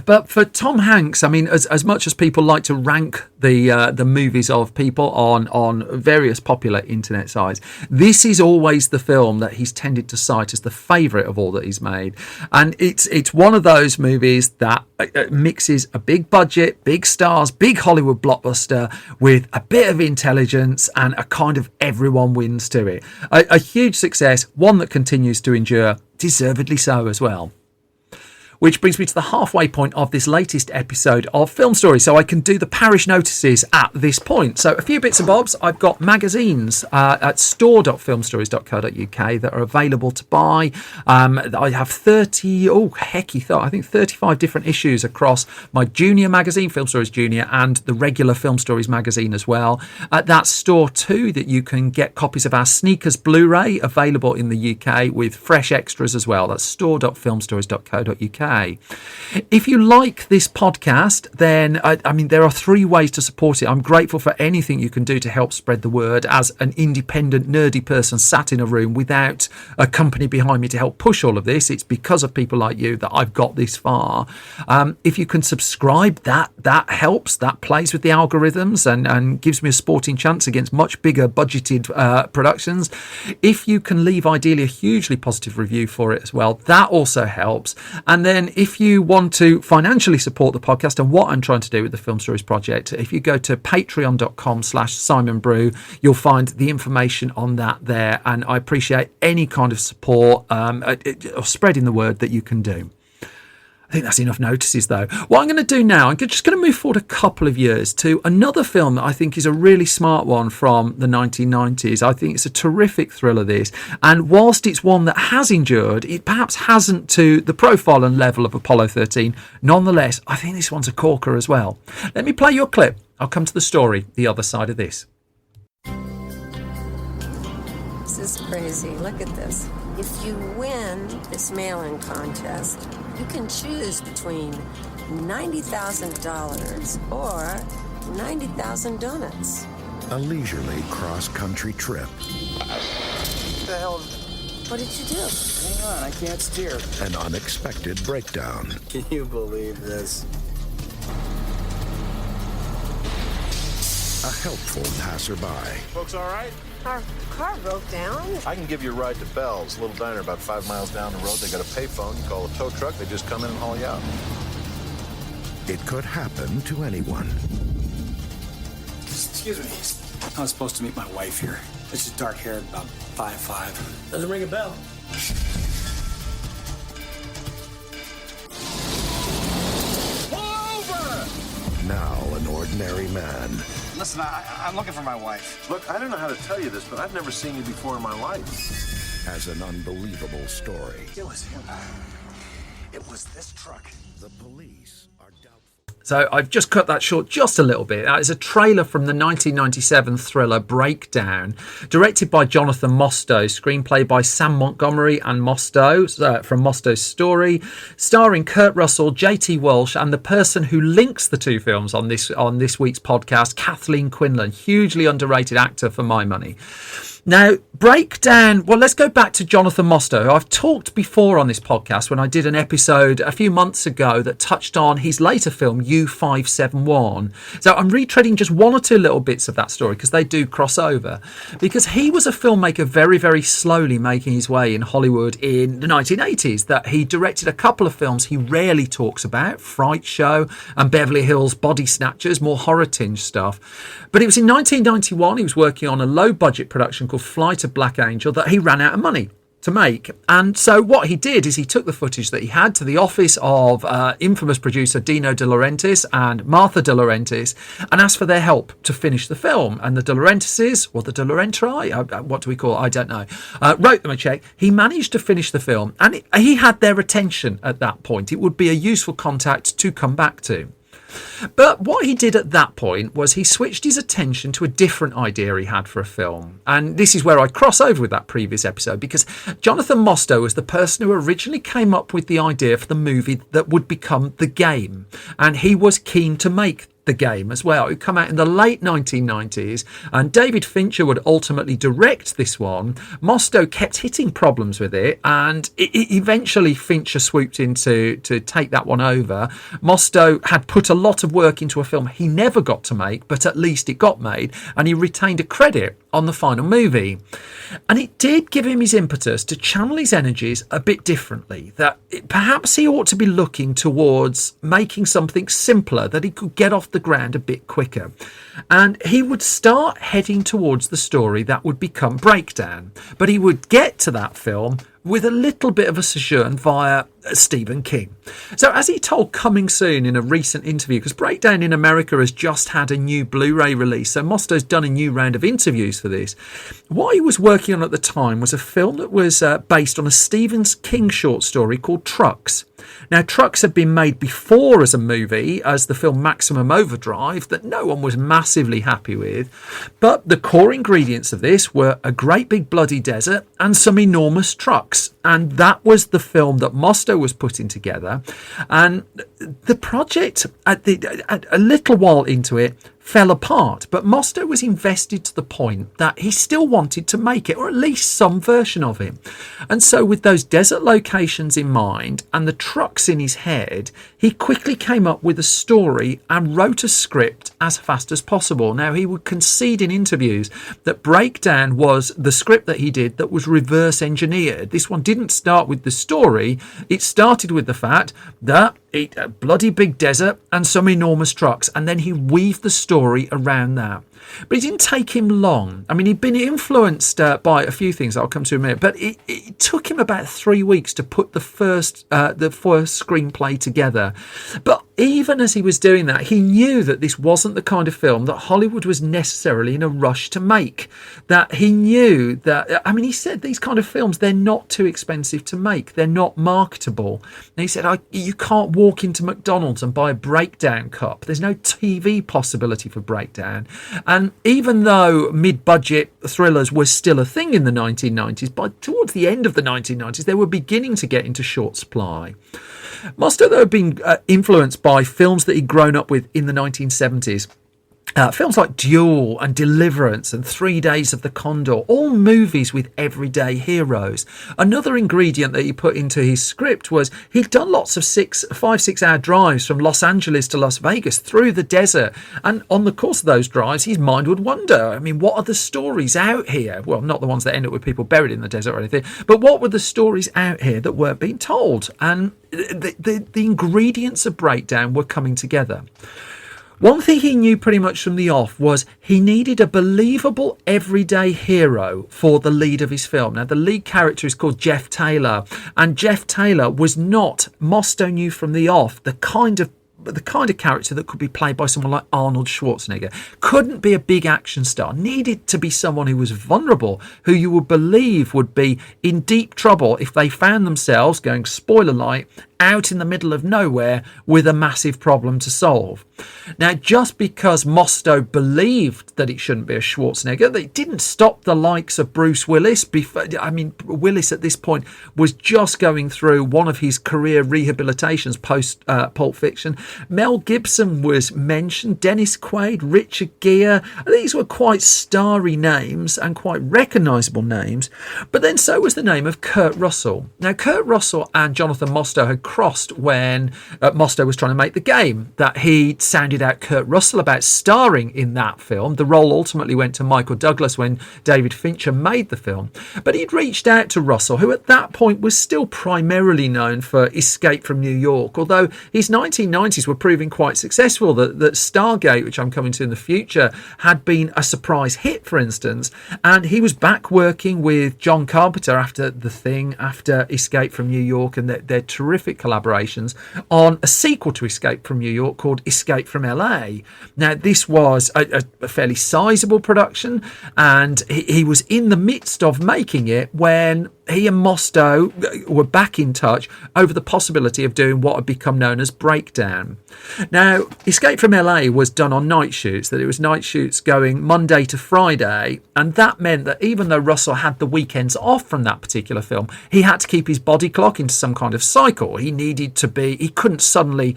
But for Tom Hanks, I mean, as much as people like to rank the movies of people on various popular internet sites, this is always the film that he's tended to cite as the favourite of all that he's made. And it's one of those movies that mixes a big budget, big stars, big Hollywood blockbuster with a bit of intelligence and a kind of everyone wins to it. A huge success, one that continues to endure, deservedly so as well. Which brings me to the halfway point of this latest episode of Film Story, so I can do the parish notices at this point. So a few bits and bobs. I've got magazines at store.filmstories.co.uk that are available to buy. I have 35 different issues across my junior magazine, Film Stories Junior, and the regular Film Stories magazine as well. At that store too, that you can get copies of our Sneakers Blu-ray available in the UK with fresh extras as well. That's store.filmstories.co.uk. If you like this podcast, then there are 3 ways to support it. I'm grateful for anything you can do to help spread the word as an independent, nerdy person sat in a room without a company behind me to help push all of this. It's because of people like you that I've got this far. If you can subscribe, that helps. That plays with the algorithms and gives me a sporting chance against much bigger budgeted productions. If you can leave ideally a hugely positive review for it as well, that also helps. And then if you want to financially support the podcast and what I'm trying to do with the Film Stories Project, if you go to patreon.com/Simon Brew, you'll find the information on that there. And I appreciate any kind of support or spreading the word that you can do. I think that's enough notices, though. What I'm going to do now, I'm just going to move forward a couple of years to another film that I think is a really smart one from the 1990s. I think it's a terrific thriller, this. And whilst it's one that has endured, it perhaps hasn't to the profile and level of Apollo 13. Nonetheless, I think this one's a corker as well. Let me play you a clip. I'll come to the story the other side of this. This is crazy. Look at this. If you win this mail-in contest, you can choose between $90,000 or 90,000 donuts. A leisurely cross-country trip. What the hell? What did you do? Hang on, I can't steer. An unexpected breakdown. Can you believe this? A helpful passerby. Folks all right? Our car broke down. I can give you a ride to Bell's, a little diner about 5 miles down the road. They got a payphone. You call a tow truck. They just come in and haul you out. It could happen to anyone. Excuse me. I was supposed to meet my wife here. She's dark-haired, about 5'5". Doesn't ring a bell. Now, a ordinary man. Listen, I'm looking for my wife. Look, I don't know how to tell you this, but I've never seen you before in my life. Has an unbelievable story. It was him. It was this truck. The police are doubtful. So I've just cut that short just a little bit. That is a trailer from the 1997 thriller Breakdown, directed by Jonathan Mostow, screenplay by Sam Montgomery and Mostow, from Mostow's Story, starring Kurt Russell, JT Walsh, and the person who links the two films on this week's podcast, Kathleen Quinlan, hugely underrated actor for my money. Now, Breakdown, well, let's go back to Jonathan Mostow, who I've talked before on this podcast when I did an episode a few months ago that touched on his later film, U571. So I'm retreading just one or two little bits of that story because they do cross over. Because he was a filmmaker very, very slowly making his way in Hollywood in the 1980s, that he directed a couple of films he rarely talks about, Fright Show and Beverly Hills Body Snatchers, more horror-tinged stuff. But it was in 1991 he was working on a low-budget production called Flight of Black Angel that he ran out of money to make. And so what he did is he took the footage that he had to the office of infamous producer Dino De Laurentiis and Martha De Laurentiis and asked for their help to finish the film. And the De Laurentises, or the De Laurentiis, what do we call it? I don't know, wrote them a check. He managed to finish the film and he had their attention at that point. It would be a useful contact to come back to. But what he did at that point was he switched his attention to a different idea he had for a film. And this is where I cross over with that previous episode, because Jonathan Mostow was the person who originally came up with the idea for the movie that would become The Game. And he was keen to make The Game as well. It would come out in the late 1990s, and David Fincher would ultimately direct this one. Mostow kept hitting problems with it, and eventually Fincher swooped in to take that one over. Mostow had put a lot of work into a film he never got to make, but at least it got made, and he retained a credit on the final movie. And it did give him his impetus to channel his energies a bit differently, that perhaps he ought to be looking towards making something simpler that he could get off the ground a bit quicker. And he would start heading towards the story that would become Breakdown. But he would get to that film with a little bit of a sojourn via Stephen King. So as he told Coming Soon in a recent interview, because Breakdown in America has just had a new Blu-ray release, so Mostow's done a new round of interviews for this. What he was working on at the time was a film that was based on a Stephen King short story called Trucks. Now, Trucks had been made before as a movie, as the film Maximum Overdrive, that no one was massively happy with. But the core ingredients of this were a great big bloody desert and some enormous trucks. And that was the film that Mostow was putting together. And the project, a little while into it, fell apart, but Mostow was invested to the point that he still wanted to make it, or at least some version of it. And so with those desert locations in mind and the trucks in his head, he quickly came up with a story and wrote a script as fast as possible. Now, he would concede in interviews that Breakdown was the script that he did that was reverse engineered. This one didn't start with the story. It started with the fact that a bloody big desert and some enormous trucks, and then he weaved the story around that. But it didn't take him long. I mean, he'd been influenced by a few things I'll come to in a minute, but it took him about 3 weeks to put the first screenplay together. But even as he was doing that, he knew that this wasn't the kind of film that Hollywood was necessarily in a rush to make. That he knew that, I mean, he said these kind of films, they're not too expensive to make. They're not marketable. And he said, you can't walk into McDonald's and buy a Breakdown cup. There's no TV possibility for Breakdown. And even though mid-budget thrillers were still a thing in the 1990s, towards the end of the 1990s, they were beginning to get into short supply. Mostow, though, had been influenced by films that he'd grown up with in the 1970s. Films like Duel and Deliverance and 3 Days of the Condor, all movies with everyday heroes. Another ingredient that he put into his script was he'd done lots of 5-6 hour drives from Los Angeles to Las Vegas through the desert. And on the course of those drives, his mind would wander. I mean, what are the stories out here? Well, not the ones that end up with people buried in the desert or anything, but what were the stories out here that weren't being told? And the ingredients of Breakdown were coming together. One thing he knew pretty much from the off was he needed a believable everyday hero for the lead of his film. Now, the lead character is called Jeff Taylor, and Jeff Taylor was not, Mostow knew from the off, the kind of the kind of character that could be played by someone like Arnold Schwarzenegger. Couldn't be a big action star. Needed to be someone who was vulnerable, who you would believe would be in deep trouble if they found themselves, going spoiler light, out in the middle of nowhere with a massive problem to solve. Now, just because Mostow believed that it shouldn't be a Schwarzenegger, it didn't stop the likes of Bruce Willis. Willis at this point was just going through one of his career rehabilitations post Pulp Fiction. Mel Gibson was mentioned, Dennis Quaid, Richard Gere. These were quite starry names and quite recognisable names. But then so was the name of Kurt Russell. Now, Kurt Russell and Jonathan Mostow had crossed when Mostow was trying to make The Game, that he sounded out Kurt Russell about starring in that film. The role ultimately went to Michael Douglas when David Fincher made the film. But he'd reached out to Russell, who at that point was still primarily known for Escape from New York, although his 1990s were proving quite successful. That Stargate, which I'm coming to in the future, had been a surprise hit, for instance, and he was back working with John Carpenter after The Thing, after Escape from New York, and their terrific collaborations on a sequel to Escape from New York called Escape from LA. Now, this was a fairly sizable production, and he was in the midst of making it when he and Mostow were back in touch over the possibility of doing what had become known as Breakdown. Now, Escape from LA was done on night shoots, that it was night shoots going Monday to Friday, and that meant that even though Russell had the weekends off from that particular film, he had to keep his body clock into some kind of cycle. He couldn't suddenly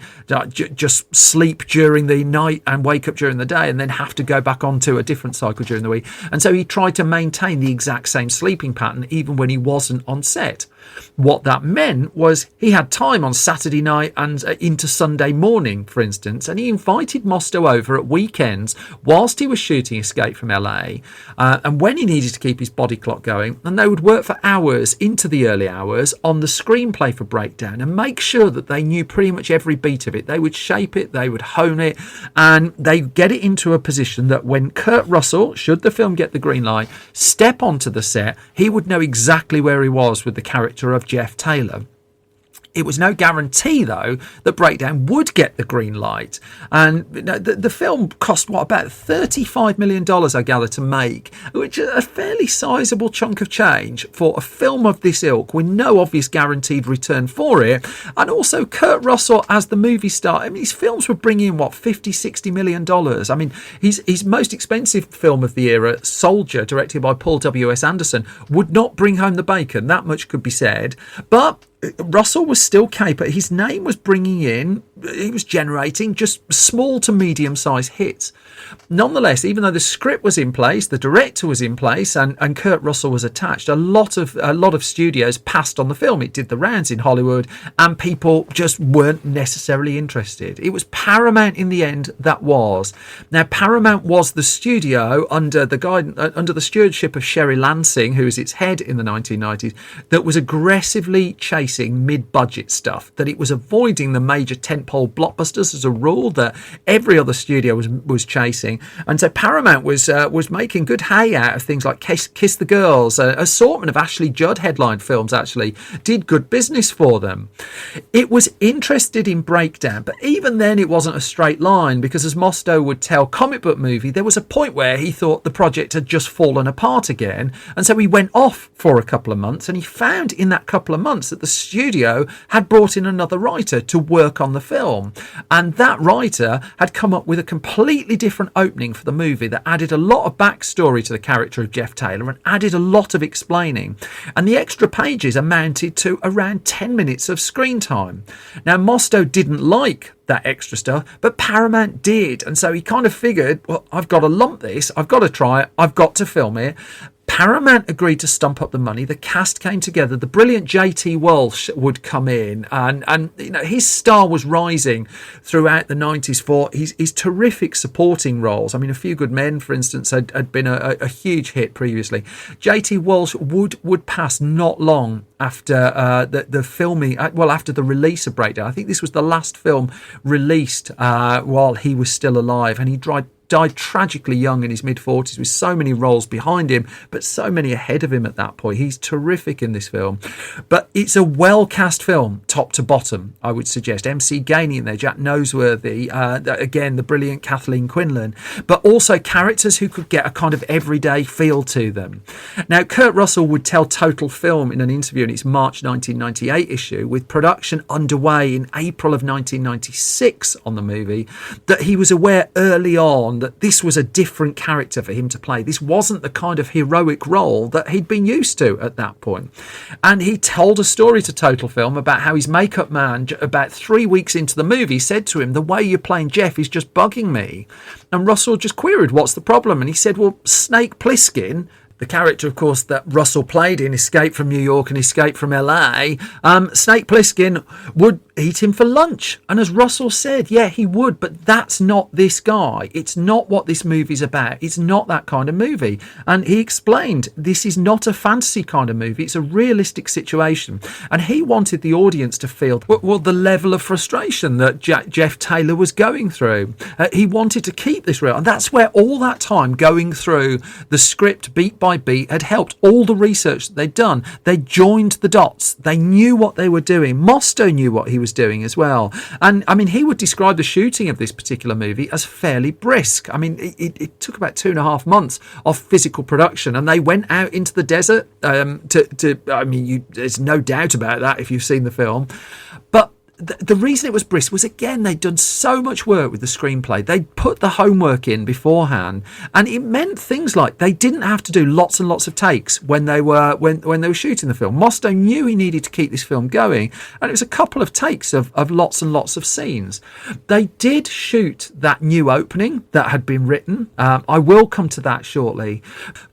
just sleep during the night and wake up during the day and then have to go back onto a different cycle during the week. And so he tried to maintain the exact same sleeping pattern even when he wasn't on set. What that meant was he had time on Saturday night and into Sunday morning, for instance, and he invited Mostow over at weekends whilst he was shooting Escape from LA, and when he needed to keep his body clock going, and they would work for hours into the early hours on the screenplay for Breakdown and make sure that they knew pretty much every beat of it. They would shape it, they would hone it, and they'd get it into a position that when Kurt Russell, should the film get the green light, step onto the set, he would know exactly where he was with the character of Jeff Taylor. It was no guarantee, though, that Breakdown would get the green light. And the film cost, about $35 million, I gather, to make, which is a fairly sizable chunk of change for a film of this ilk with no obvious guaranteed return for it. And also Kurt Russell as the movie star. I mean, his films were bringing in, $50-60 million. I mean, his most expensive film of the era, Soldier, directed by Paul W.S. Anderson, would not bring home the bacon. That much could be said. But Russell was still capable. His name was bringing in, he was generating just small to medium-sized hits. Nonetheless, even though the script was in place, the director was in place, and Kurt Russell was attached, a lot of studios passed on the film. It did the rounds in Hollywood, and people just weren't necessarily interested. It was Paramount in the end that was. Now, Paramount was the studio under the stewardship of Sherry Lansing, who was its head in the 1990s, that was aggressively chasing mid-budget stuff, that it was avoiding the major tentpole blockbusters as a rule that every other studio was chasing. And so Paramount was making good hay out of things like Kiss the Girls. An assortment of Ashley Judd headlined films actually did good business for them. It was interested in Breakdown, but even then it wasn't a straight line, because as Mostow would tell Comic Book Movie, there was a point where he thought the project had just fallen apart again, and so he went off for a couple of months, and he found in that couple of months that the studio had brought in another writer to work on the film, and that writer had come up with a completely different opening for the movie that added a lot of backstory to the character of Jeff Taylor and added a lot of explaining, and the extra pages amounted to around 10 minutes of screen time. Now, Mostow didn't like that extra stuff, but Paramount did, and so he kind of figured, well, I've got to lump this, I've got to try it, I've got to film it. Paramount agreed to stump up the money. The cast came together. The brilliant J.T. Walsh would come in, and his star was rising throughout the 90s for his terrific supporting roles. I mean, A Few Good Men, for instance, had been a huge hit previously. J.T. Walsh would pass not long after the filming, after the release of Breakdown. I think this was the last film released while he was still alive, and he died tragically young in his mid-40s with so many roles behind him, but so many ahead of him at that point. He's terrific in this film. But it's a well-cast film, top to bottom, I would suggest. MC Gainey in there, Jack Noseworthy, again, the brilliant Kathleen Quinlan, but also characters who could get a kind of everyday feel to them. Now, Kurt Russell would tell Total Film in an interview in its March 1998 issue, with production underway in April of 1996 on the movie, that he was aware early on that this was a different character for him to play. This wasn't the kind of heroic role that he'd been used to at that point. And he told a story to Total Film about how his makeup man, about 3 weeks into the movie, said to him, "The way you're playing Jeff is just bugging me." And Russell just queried, "What's the problem?" And he said, "Well, Snake Plissken," the character, of course, that Russell played in Escape from New York and Escape from LA, Snake Plissken would eat him for lunch. And as Russell said, yeah, he would, but that's not this guy. It's not what this movie's about. It's not that kind of movie. And he explained, this is not a fantasy kind of movie. It's a realistic situation. And he wanted the audience to feel, well, the level of frustration that Jeff Taylor was going through. He wanted to keep this real. And that's where all that time going through the script beat by beat had helped. All the research that they'd done, they joined the dots. They knew what they were doing. Mosto knew what he was doing as well. And I mean, he would describe the shooting of this particular movie as fairly brisk. I mean, it took about 2.5 months of physical production, and they went out into the desert there's no doubt about that if you've seen the film. But the reason it was brisk was, again, they'd done so much work with the screenplay. They'd put the homework in beforehand, and it meant things like they didn't have to do lots and lots of takes when they were shooting the film. Mosto knew he needed to keep this film going, and it was a couple of takes of lots and lots of scenes. They did shoot that new opening that had been written. I will come to that shortly.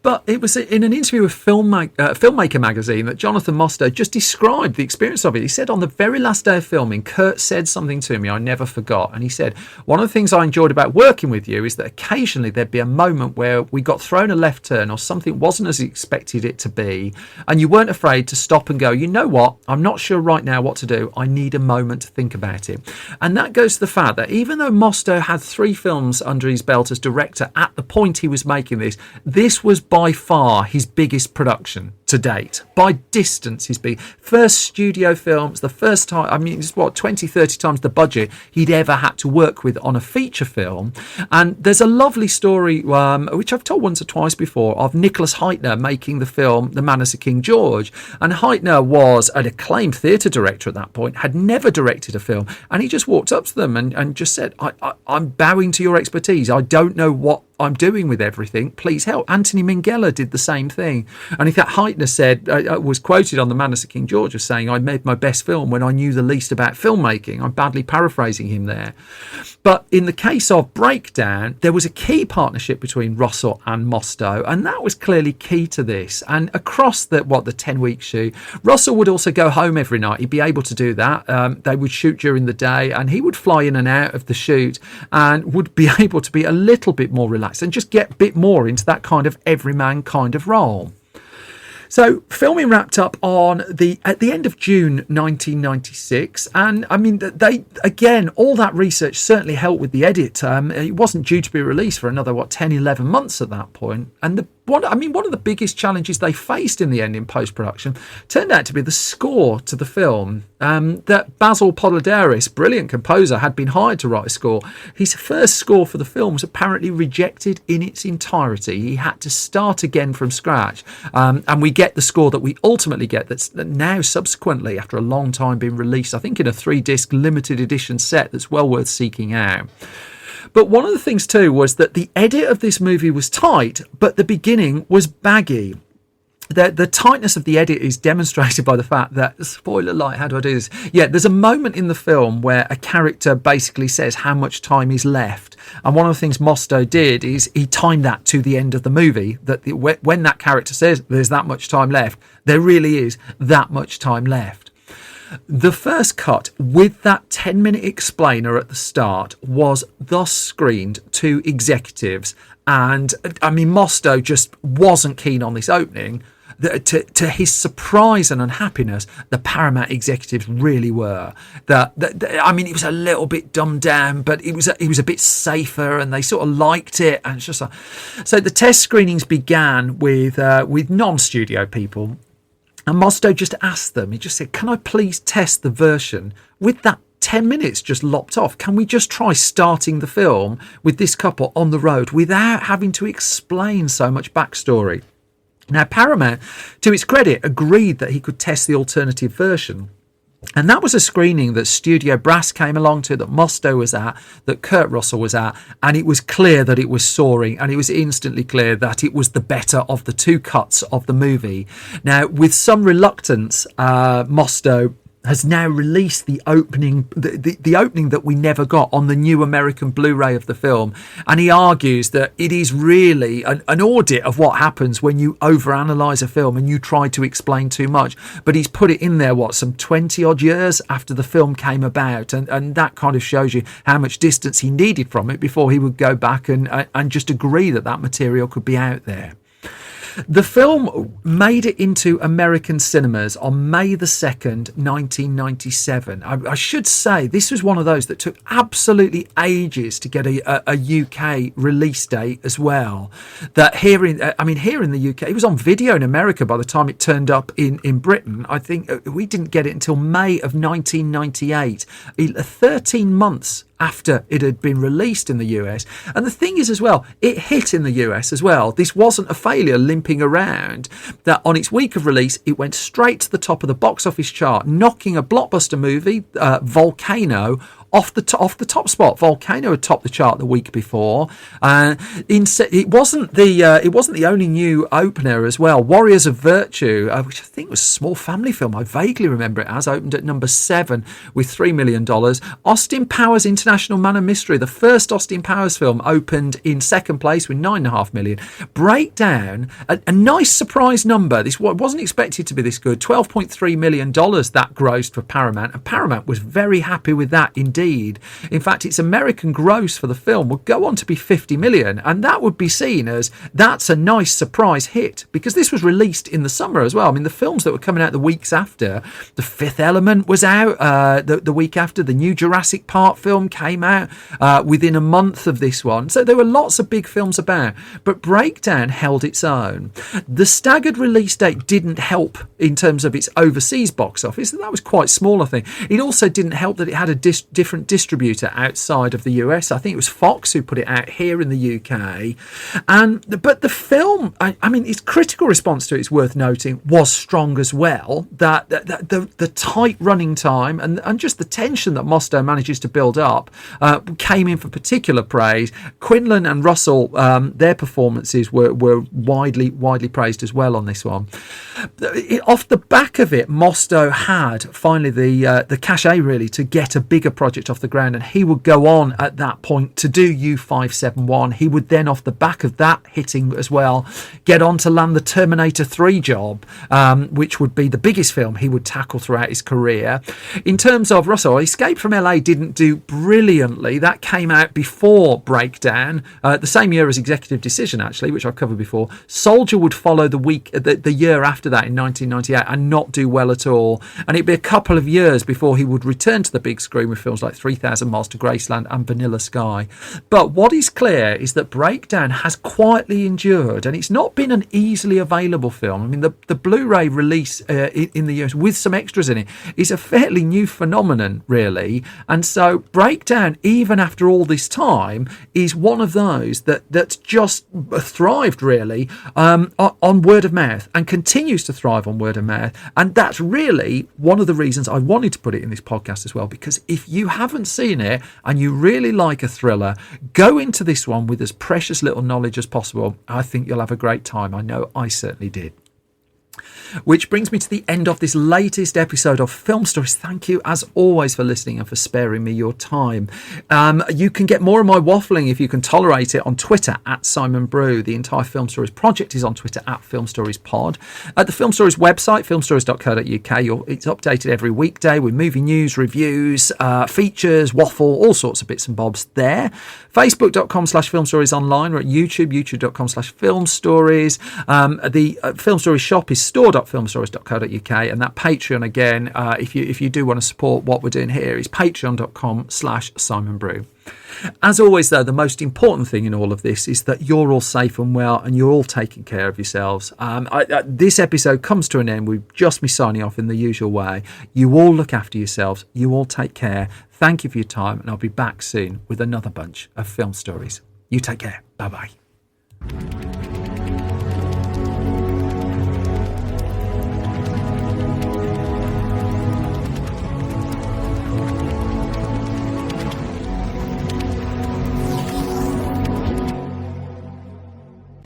But it was in an interview with Filmmaker magazine that Jonathan Mosto just described the experience of it. He said, "On the very last day of filming, Kurt said something to me I never forgot." And he said, "One of the things I enjoyed about working with you is that occasionally there'd be a moment where we got thrown a left turn or something wasn't as expected it to be, and you weren't afraid to stop and go, you know what, I'm not sure right now what to do. I need a moment to think about it." And that goes to the fact that even though Mosto had 3 films under his belt as director at the point he was making this was by far his biggest production to date, by distance. His big first studio films, the first time, I mean, it's 20-30 times the budget he'd ever had to work with on a feature film. And there's a lovely story which I've told once or twice before, of Nicholas Heitner making the film The Manners of King George. And Heitner was an acclaimed theatre director at that point, had never directed a film, and he just walked up to them and just said, I'm bowing to your expertise. I don't know what I'm doing with everything. Please help. Anthony Minghella did the same thing. And in fact, Heitner said, was quoted on The Manners of King George as saying, "I made my best film when I knew the least about filmmaking." I'm badly paraphrasing him there. But in the case of Breakdown, there was a key partnership between Russell and Mosto, and that was clearly key to this. And across the 10-week shoot, Russell would also go home every night. He'd be able to do that. They would shoot during the day, and he would fly in and out of the shoot and would be able to be a little bit more relaxed and just get a bit more into that kind of everyman kind of role. So filming wrapped up at the end of June 1996, and I mean, they again, all that research certainly helped with the edit. It wasn't due to be released for another 10-11 months at that point, and one of the biggest challenges they faced in the end in post-production turned out to be the score to the film. That Basil Podaderis, brilliant composer, had been hired to write a score. His first score for the film was apparently rejected in its entirety. He had to start again from scratch, and we get the score that we ultimately get, that's now subsequently, after a long time, been released, I think in a 3-disc limited edition set that's well worth seeking out. But one of the things too was that the edit of this movie was tight, but the beginning was baggy. The tightness of the edit is demonstrated by the fact that, spoiler alert, how do I do this? Yeah, there's a moment in the film where a character basically says how much time is left. And one of the things Mosto did is he timed that to the end of the movie, that when that character says there's that much time left, there really is that much time left. The first cut with that 10-minute explainer at the start was thus screened to executives. And I mean, Mosto just wasn't keen on this opening. to his surprise and unhappiness, the Paramount executives really were. I mean, it was a little bit dumbed down, but it was a bit safer, and they sort of liked it. And it's just like, so the test screenings began with non-studio people, and Mostow just asked them. He just said, "Can I please test the version with that 10 minutes just lopped off? Can we just try starting the film with this couple on the road without having to explain so much backstory?" Now, Paramount, to its credit, agreed that he could test the alternative version. And that was a screening that Studio Brass came along to, that Mostow was at, that Kurt Russell was at, and it was clear that it was soaring, and it was instantly clear that it was the better of the two cuts of the movie. Now, with some reluctance, Mostow has now released the opening that we never got on the new American Blu-ray of the film, and he argues that it is really an audit of what happens when you overanalyze a film and you try to explain too much. But he's put it in there, some 20 odd years after the film came about, and that kind of shows you how much distance he needed from it before he would go back and just agree that material could be out there. The film made it into American cinemas on May the 2nd, 1997. I should say this was one of those that took absolutely ages to get a UK release date as well. That here in the UK, it was on video in America by the time it turned up in Britain. I think we didn't get it until May of 1998, 13 months after it had been released in the US. And the thing is as well, it hit in the US as well. This wasn't a failure limping around. That on its week of release, it went straight to the top of the box office chart, knocking a blockbuster movie, Volcano, off the top spot. Volcano had topped the chart the week before. It wasn't the only new opener as well. Warriors of Virtue, which I think was a small family film, I vaguely remember it as, opened at number 7 with $3 million. Austin Powers International Man of Mystery, the first Austin Powers film, opened in second place with $9.5 million. Breakdown, a nice surprise number. This wasn't expected to be this good. $12.3 million that grossed for Paramount, and Paramount was very happy with that indeed. In fact, its American gross for the film would go on to be $50 million, and that would be seen as that's a nice surprise hit, because this was released in the summer as well. I mean, the films that were coming out the weeks after, The Fifth Element was out the week after, the new Jurassic Park film came out within a month of this one, so there were lots of big films about, but Breakdown held its own. The staggered release date didn't help in terms of its overseas box office, and that was quite small, I think. It also didn't help that it had a different distributor outside of the US. I think it was Fox who put it out here in the UK. But the film, I mean, its critical response to it, it's worth noting, was strong as well. That the tight running time and just the tension that Mostow manages to build up came in for particular praise. Quinlan and Russell, their performances were widely praised as well on this one. Off the back of it, Mostow had finally the cachet really to get a bigger project off the ground, and he would go on at that point to do U571. He would then, off the back of that hitting as well, get on to land the Terminator 3 job, which would be the biggest film he would tackle throughout his career. In terms of Russell, Escape from LA didn't do brilliantly. That came out before Breakdown, the same year as Executive Decision, actually, which I've covered before. Soldier would follow the year after that in 1998 and not do well at all, and it'd be a couple of years before he would return to the big screen with films like 3,000 Miles to Graceland and Vanilla Sky. But what is clear is that Breakdown has quietly endured, and it's not been an easily available film. I mean, the Blu-ray release in the US with some extras in it is a fairly new phenomenon, really. And so Breakdown, even after all this time, is one of those that's just thrived, really, on word of mouth, and continues to thrive on word of mouth. And that's really one of the reasons I wanted to put it in this podcast as well, because if you haven't seen it and you really like a thriller, go into this one with as precious little knowledge as possible. I think you'll have a great time. I know I certainly did. Which brings me to the end of this latest episode of Film Stories. Thank you, as always, for listening and for sparing me your time. You can get more of my waffling, if you can tolerate it, on Twitter at Simon Brew. The entire Film Stories project is on Twitter at Film Stories Pod. At the Film Stories website, filmstories.co.uk, it's updated every weekday with movie news, reviews, features, waffle, all sorts of bits and bobs there. Facebook.com/Film Stories online, or at YouTube, youtube.com/Film Stories. The Film Stories shop is store.filmstories.co.uk, and that Patreon again, if you do want to support what we're doing here, is patreon.com/Simon Brew. As always, though, the most important thing in all of this is that you're all safe and well, and you're all taking care of yourselves. This episode comes to an end with just me signing off in the usual way. You all look after yourselves. You all take care. Thank you for your time, and I'll be back soon with another bunch of film stories. You take care. Bye-bye.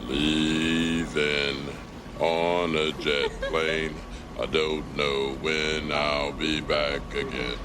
Leaving on a jet plane. I don't know when I'll be back again.